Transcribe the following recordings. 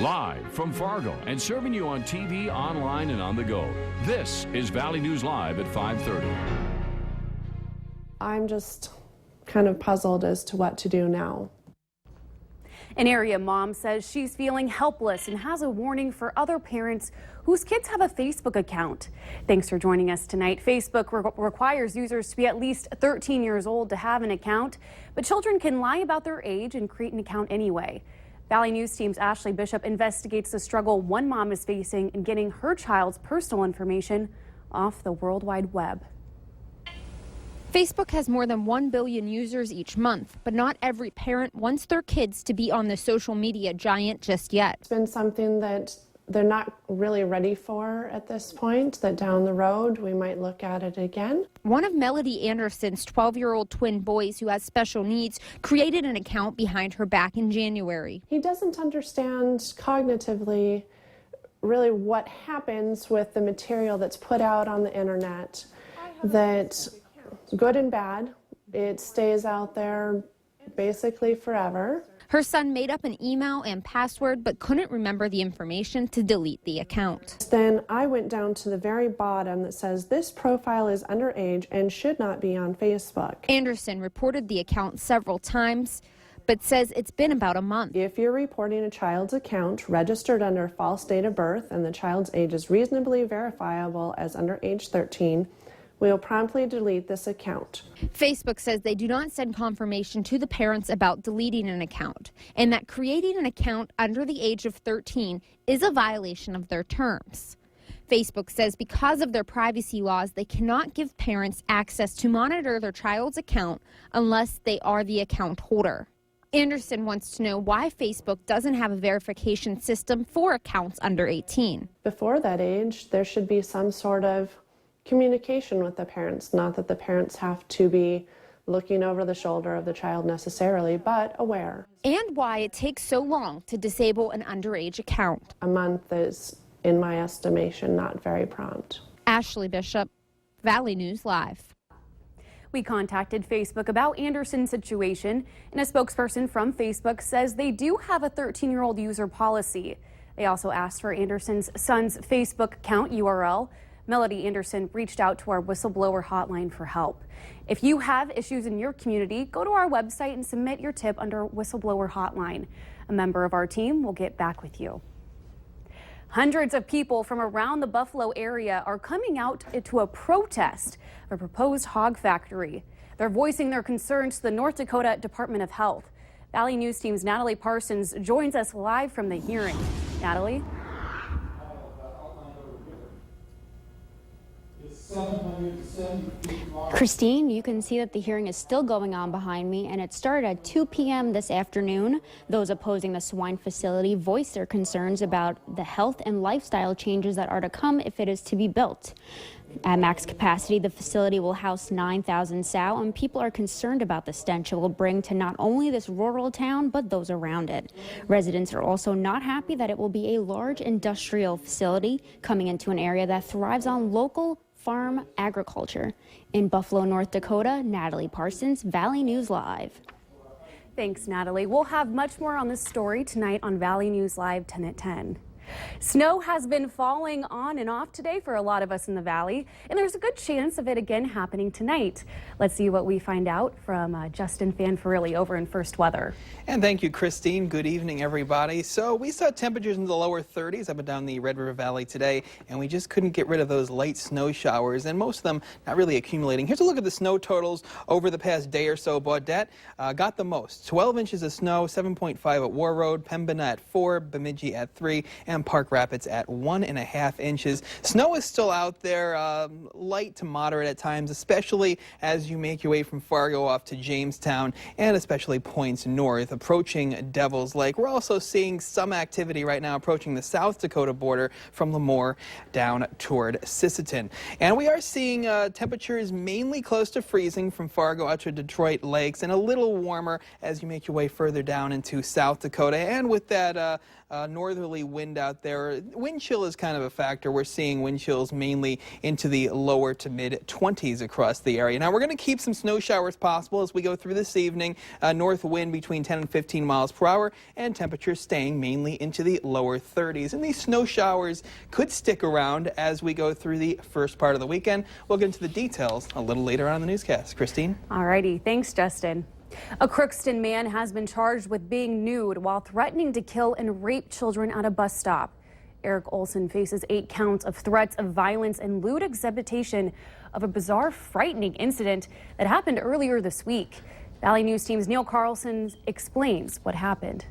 Live from Fargo and serving you on TV, online, and on the go. This is Valley News Live at 5:30. I'm just kind of puzzled as to what to do now. An area mom says she's feeling helpless and has a warning for other parents whose kids have a Facebook account. Thanks for joining us tonight. Facebook requires users to be at least 13 years old to have an account, but children can lie about their age and create an account anyway. Valley News Team's Ashley Bishop investigates the struggle one mom is facing in getting her child's personal information off the World Wide Web. Facebook has more than 1 billion users each month, but not every parent wants their kids to be on the social media giant just yet. It's been something that they're not really ready for at this point, that down the road we might look at it again. One of Melody Anderson's 12-year-old twin boys who has special needs created an account behind her back in January. He doesn't understand cognitively really what happens with the material that's put out on the internet, that good and bad, it stays out there basically forever. Her son made up an email and password but couldn't remember the information to delete the account. Then I went down to the very bottom that says this profile is underage and should not be on Facebook. Anderson reported the account several times but says it's been about a month. If you're reporting a child's account registered under false date of birth and the child's age is reasonably verifiable as under age 13, we will promptly delete this account. Facebook says they do not send confirmation to the parents about deleting an account, and that creating an account under the age of 13 is a violation of their terms. Facebook says because of their privacy laws, they cannot give parents access to monitor their child's account unless they are the account holder. Anderson wants to know why Facebook doesn't have a verification system for accounts under 18. Before that age, there should be some sort of communication with the parents, not that the parents have to be looking over the shoulder of the child necessarily, but aware. And why it takes so long to disable an underage account. A month is, in my estimation, not very prompt. Ashley Bishop, Valley News Live. We contacted Facebook about Anderson's situation, and a spokesperson from Facebook says they do have a 13-year-old user policy. They also asked for Anderson's son's Facebook account URL. Melody Anderson reached out to our whistleblower hotline for help. If you have issues in your community, go to our website and submit your tip under whistleblower hotline. A member of our team will get back with you. Hundreds of people from around the Buffalo area are coming out to a protest of a proposed hog factory. They're voicing their concerns to the North Dakota Department of Health. Valley News Team's Natalie Parsons joins us live from the hearing. Natalie? Christine, you can see that the hearing is still going on behind me, and it started at 2 p.m. this afternoon. Those opposing the swine facility voiced their concerns about the health and lifestyle changes that are to come if it is to be built. At max capacity, the facility will house 9,000 sow, and people are concerned about the stench it will bring to not only this rural town, but those around it. Residents are also not happy that it will be a large industrial facility coming into an area that thrives on local farm agriculture. In Buffalo, North Dakota, Natalie Parsons, Valley News Live. Thanks, Natalie. We'll have much more on this story tonight on Valley News Live 10 at 10. Snow has been falling on and off today for a lot of us in the valley, and there's a good chance of it again happening tonight. Let's see what we find out from Justin Fanfarilli over in First Weather. And thank you, Christine. Good evening, everybody. So we saw temperatures in the lower 30s up and down the Red River Valley today, and we just couldn't get rid of those light snow showers, and most of them not really accumulating. Here's a look at the snow totals over the past day or so. Baudette got the most. 12 inches of snow, 7.5 at War Road, Pembina at 4, Bemidji at 3, and Park Rapids at 1.5 inches. Snow is still out there, light to moderate at times, especially as you make your way from Fargo off to Jamestown, and especially points north, approaching Devil's Lake. We're also seeing some activity right now approaching the South Dakota border from Lemoore down toward Sisseton. And we are seeing temperatures mainly close to freezing from Fargo out to Detroit Lakes, and a little warmer as you make your way further down into South Dakota. And with that northerly wind out there. Wind chill is kind of a factor. We're seeing wind chills mainly into the lower to mid 20s across the area. Now, we're going to keep some snow showers possible as we go through this evening. North wind between 10 and 15 miles per hour, and temperatures staying mainly into the lower 30s. And these snow showers could stick around as we go through the first part of the weekend. We'll get into the details a little later on in the newscast. Christine? All righty. Thanks, Justin. A Crookston man has been charged with being nude while threatening to kill and rape children at a bus stop. Eric Olson faces 8 counts of threats of violence and lewd exhibition of a bizarre, frightening incident that happened earlier this week. Valley News Team's Neil Carlson explains what happened.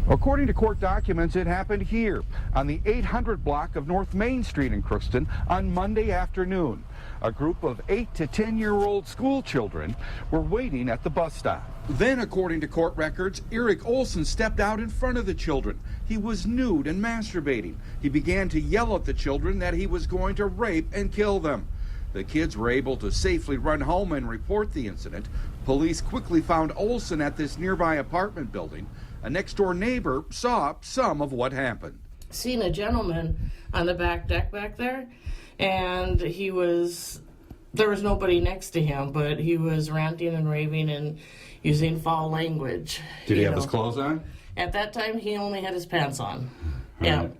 According to court documents, it happened here on the 800 block of North Main Street in Crookston on Monday afternoon. A group of 8 to 10-year-old school children were waiting at the bus stop. Then, according to court records, Eric Olson stepped out in front of the children. He was nude and masturbating. He began to yell at the children that he was going to rape and kill them. The kids were able to safely run home and report the incident. Police quickly found Olson at this nearby apartment building. A next-door neighbor saw some of what happened. Seen a gentleman on the back deck back there, and there was nobody next to him, but he was ranting and raving and using foul language. Did he have his clothes on? At that time, he only had his pants on. All Yeah. right.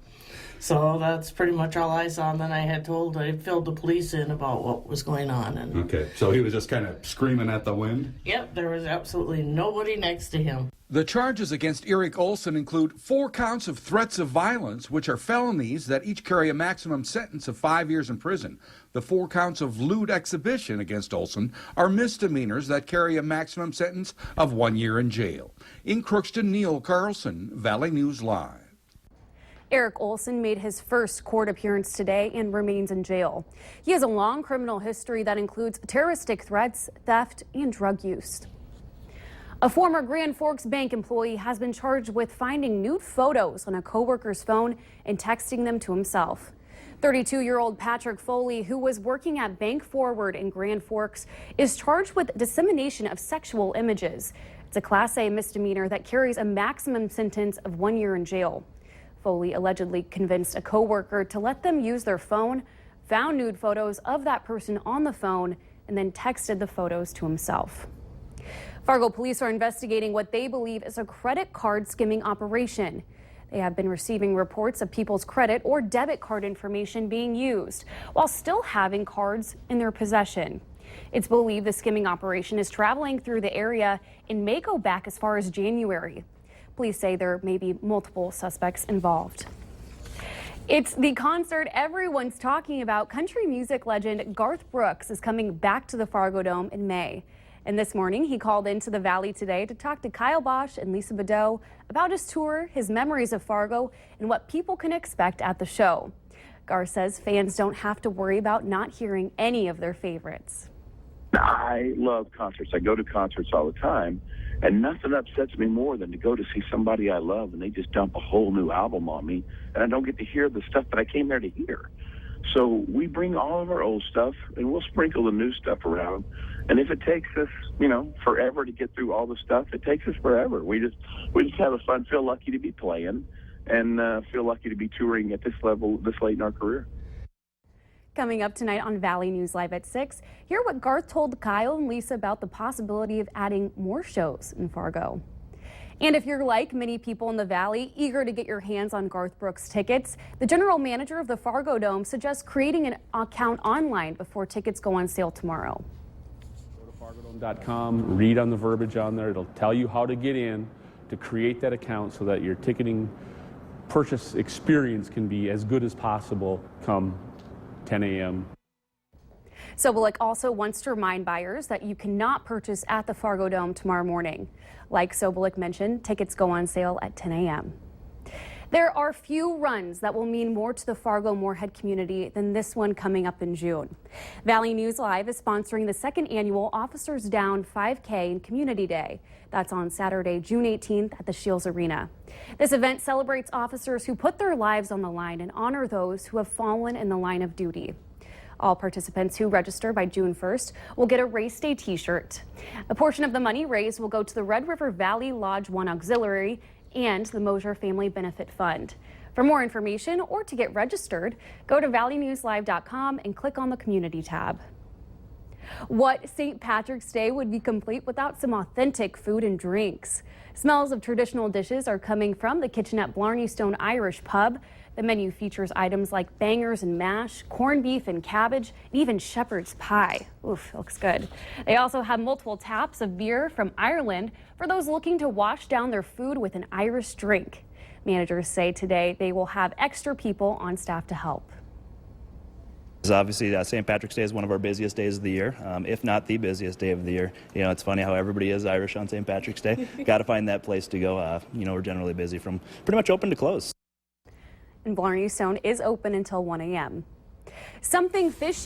So that's pretty much all I saw, and then I filled the police in about what was going on. And Okay, so he was just kind of screaming at the wind? yep, there was absolutely nobody next to him. The charges against Eric Olson include 4 counts of threats of violence, which are felonies that each carry a maximum sentence of 5 years in prison. The 4 counts of lewd exhibition against Olson are misdemeanors that carry a maximum sentence of 1 year in jail. In Crookston, Neil Carlson, Valley News Live. Eric Olson made his first court appearance today and remains in jail. He has a long criminal history that includes terroristic threats, theft, and drug use. A former Grand Forks Bank employee has been charged with finding nude photos on a coworker's phone and texting them to himself. 32-year-old Patrick Foley, who was working at Bank Forward in Grand Forks, is charged with dissemination of sexual images. It's a Class A misdemeanor that carries a maximum sentence of 1 year in jail. Foley allegedly convinced a coworker to let them use their phone, found nude photos of that person on the phone, and then texted the photos to himself. Fargo police are investigating what they believe is a credit card skimming operation. They have been receiving reports of people's credit or debit card information being used while still having cards in their possession. It's believed the skimming operation is traveling through the area and may go back as far as January. Police say there may be multiple suspects involved. It's the concert everyone's talking about. Country music legend Garth Brooks is coming back to the Fargo Dome in May. And this morning, he called into the Valley today to talk to Kyle Bosch and Lisa Badeau about his tour, his memories of Fargo, and what people can expect at the show. Garth says fans don't have to worry about not hearing any of their favorites. I love concerts. I go to concerts all the time, and nothing upsets me more than to go to see somebody I love and they just dump a whole new album on me, and I don't get to hear the stuff that I came there to hear. So we bring all of our old stuff, and we'll sprinkle the new stuff around. And if it takes us, forever to get through all the stuff, it takes us forever. We just have a fun, feel lucky to be playing, and feel lucky to be touring at this level this late in our career. Coming up tonight on Valley News Live at 6, hear what Garth told Kyle and Lisa about the possibility of adding more shows in Fargo. And if you're like many people in the Valley, eager to get your hands on Garth Brooks tickets, the general manager of the Fargo Dome suggests creating an account online before tickets go on sale tomorrow. Go to fargodome.com, read on the verbiage on there. It'll tell you how to get in to create that account so that your ticketing purchase experience can be as good as possible come 10 a.m. Sobolik also wants to remind buyers that you cannot purchase at the Fargo Dome tomorrow morning. Like Sobolik mentioned, tickets go on sale at 10 a.m. There are few runs that will mean more to the Fargo-Moorhead community than this one coming up in June. Valley News Live is sponsoring the second annual Officers Down 5K and Community Day. That's on Saturday, June 18th at the Shields Arena. This event celebrates officers who put their lives on the line and honor those who have fallen in the line of duty. All participants who register by June 1st will get a race day t-shirt. A portion of the money raised will go to the Red River Valley Lodge 1 Auxiliary and the Mosier Family Benefit Fund. For more information or to get registered, go to valleynewslive.com and click on the Community tab. What St. Patrick's Day would be complete without some authentic food and drinks? Smells of traditional dishes are coming from the kitchen at Blarney Stone Irish Pub. The menu features items like bangers and mash, corned beef and cabbage, and even shepherd's pie. Oof, looks good. They also have multiple taps of beer from Ireland for those looking to wash down their food with an Irish drink. Managers say today they will have extra people on staff to help. Obviously, St. Patrick's Day is one of our busiest days of the year, if not the busiest day of the year. You know, it's funny how everybody is Irish on St. Patrick's Day. Got to find that place to go. You know, we're generally busy from pretty much open to close. And Blarney Stone is open until 1 a.m. Something fishy.